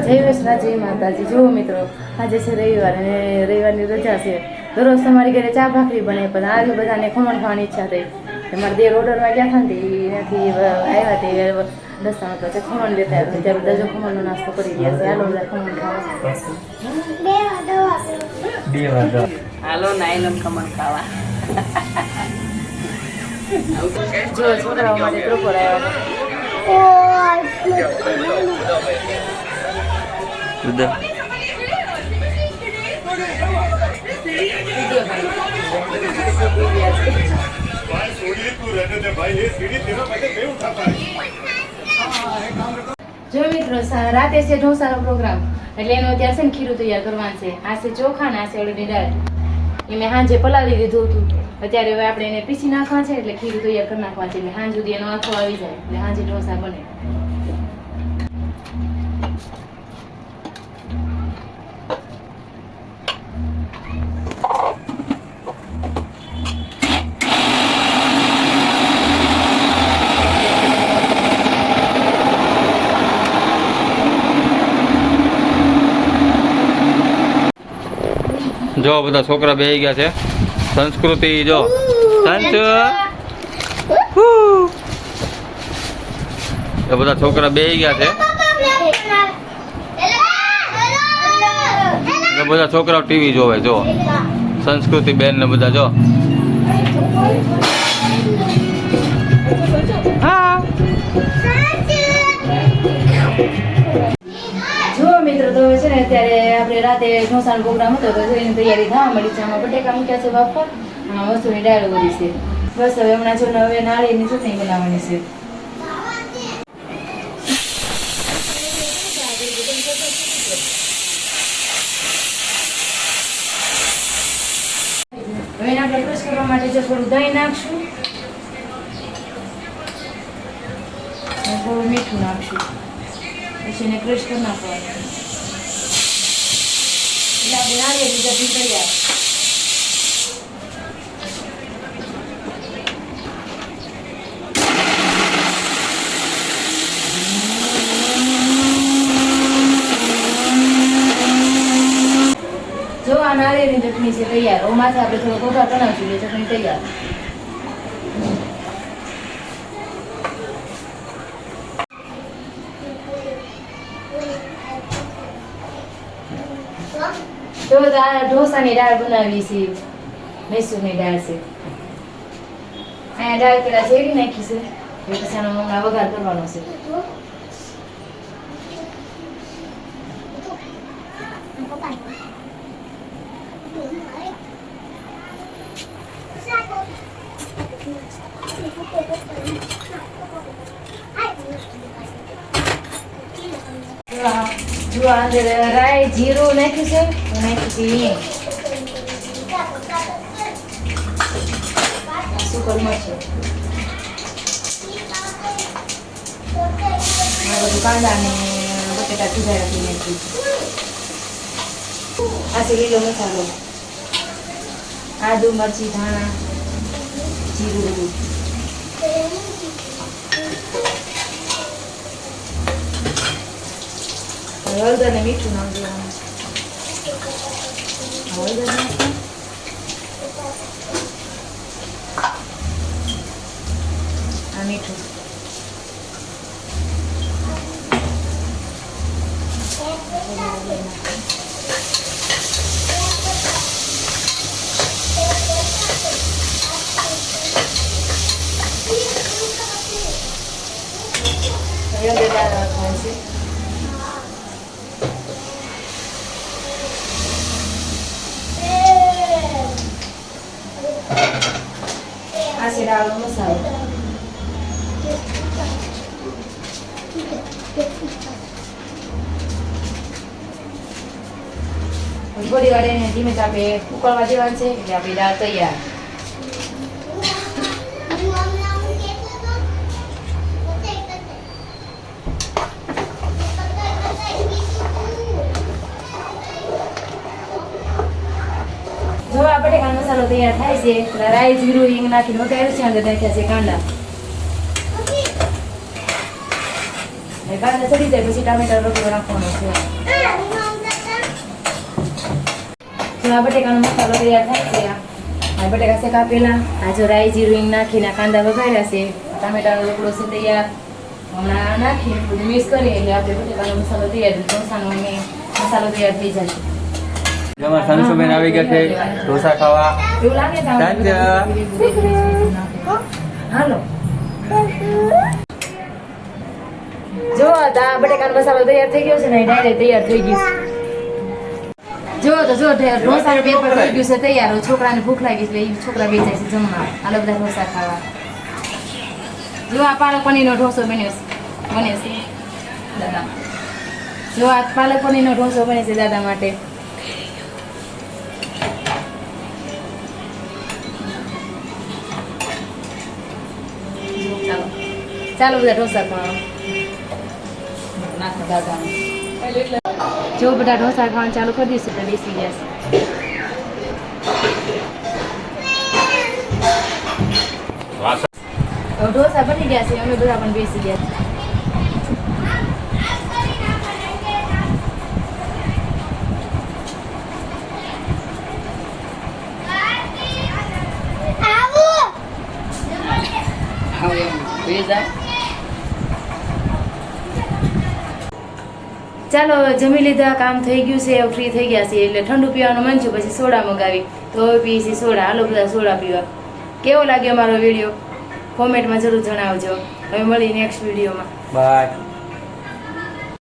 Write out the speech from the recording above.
જય વૈષ્ણવ જય માતાજી. જુઓ મિત્રો, આજે છે રવિવાર અને રવિવારની રજા છે. દરરોજ તમારી ઘરે ચા ભાખરી બને, પણ આજે બધાને ખમણ ખાવાની ઈચ્છા થઈ. મારા દેર ઓર્ડરમાં ગયા હતા ને એનાથી આવ્યા તે રસ્તામાં પછી ખમણ લેતા આવ્યા. ત્યારે બધા જો ખમણનો નાસ્તો કરી ગયા છે. હાલો બધા ખમણ ખાવા. હાલો નાયલમ ખમણ ખાવા. જો છોકરાઓ માટે પ્રોપર આવ્યા. જો મિત્રો, રાતે છે ઢોસાનો પ્રોગ્રામ, એટલે એનો અત્યારે છે ને ખીરું તૈયાર કરવાનું છે. આ છે ચોખા ને આ છે અડદની દાળ. એ મેં સાંજે પલાળી દીધું હતું. અત્યારે હવે આપણે એને પીસી નાખવા છે, એટલે ખીરું તૈયાર કરી નાખવા છે. એટલે સાંજ સુધી એનો આખો આવી જાય એટલે સાંજે ઢોસા બને. જો બધા છોકરા બેસી ગયા છે. સંસ્કૃતિ જો સંત એ બધા છોકરા બેસી ગયા છે. એ બધા છોકરાઓ ટીવી જોવે. જો સંસ્કૃતિ બેન ને બધા જો. જો મિત્રો, તો છે ને અત્યારે આપણે રાતે ઢોસાનો પ્રોગ્રામ હતો તો એની તૈયારી થવા મળી છે. આમાં બટેકા મૂક્યા છે બાફવા, આમાં મસૂરની દાળ વળી છે. બસ હવે હમણાં જો હવે નાળિયેરની ચટણી બનાવવાની છે. હવે એને આપણે ક્રશ કરવા માટે જો થોડું દહીં નાખશું અને થોડું મીઠું નાખશું. પછી એને ક્રશ કરી નાખવાનું. એટલે આપણે નાળિયેરની ચટણી તૈયાર. જો આ નાળિયેરની ચટણી છે તૈયાર. હવે માથે આપણે થોડો કોઠા બનાવશું એટલે ચટણી તૈયાર. તો આ ઢોસાની દાળ બનાવી છે, મૈસૂરની દાળ છે. અહીંયા દાળ પેલા શેરી નાખી છે, પછી આનો હમણાં વઘાર કરવાનો છે. જો અંદર રાઈ જીરું નાખ્યું છે, નાખ્યું છે હિંગ, સુકર મરચું, બધું કાંદા ને બટેટા સુધારાથી નાખ્યું. આ છે લીલો મસાલો, આદુ મરચી ધાણા જીરું બધું. હળદર ને મીઠું નાખી દેવાનું. હળદર નાખી આ મીઠું. હળદર દાળ નાખવાની છે. આ છે દાળનો મસાલો. થોડી વાર એને ધીમે તાપે ઉકળવા દેવાનું છે એટલે આપણી દાળ તૈયાર. જો આ બટેકાનો મસાલો તૈયાર થાય છે. રાઈ જીરું હિંગ નાખીને વઘાર્યું છે. અંદર નાખ્યા છે કાંદા. એ કાંદા ચડી જાય પછી ટામેટા રોટલો નાખવાનો છે. જો આ બટેકાનો મસાલો તૈયાર થાય છે. આ બટેકા છે કાપેલા. આ જો રાઈ જીરું હિંગ નાખીને કાંદા વઘાર્યા છે. ટામેટાનો રોટલો છે તૈયાર. હમણાં નાખીને બધું મિક્સ કરીએ એટલે આપણે બટેકાનો મસાલો તૈયાર ઢોસાનો મસાલો તૈયાર થઈ જાય. જેમાં સંશુબેન આવી ગયા છે ઢોસા ખાવા. એવું લાગે છે હાલો જો આ બટેકાનો મસાલો તૈયાર થઈ ગયો છે ને ડાયરેક્ટ તૈયાર થઈ ગયું છે. જો ઢોસાનું પેપર થઈ ગયું છે તૈયાર. છોકરાને ભૂખ લાગી એટલે છોકરા બે જાય છે જમવા. હાલો બધા ઢોસા ખાવા. જો આ પાલક પનીરનો ઢોસો બને છે દાદા. જો આ પાલક પનીરનો ઢોસો બને છે દાદા માટે. ચાલો બધા ઢોસા ખાવા દાદા. જો બધા ઢોસા ખાવાનું ચાલુ કરી દઈશું તો બેસી ગયા છે. ઢોસા બની ગયા છે અમે બધા પણ બેસી ગયા છે. ચાલો જમી લીધા કામ થઈ ગયું છે ફ્રી થઈ ગયા છે એટલે ઠંડુ પીવાનું મન છે પછી સોડા મગાવી તો હવે પીએ સોડા. હાલો બધા સોડા પીવા. કેવો લાગ્યો મારો વિડીયો કોમેન્ટમાં જરૂર જણાવજો. હવે મળી નેક્સ્ટ વિડીયોમાં. બાય.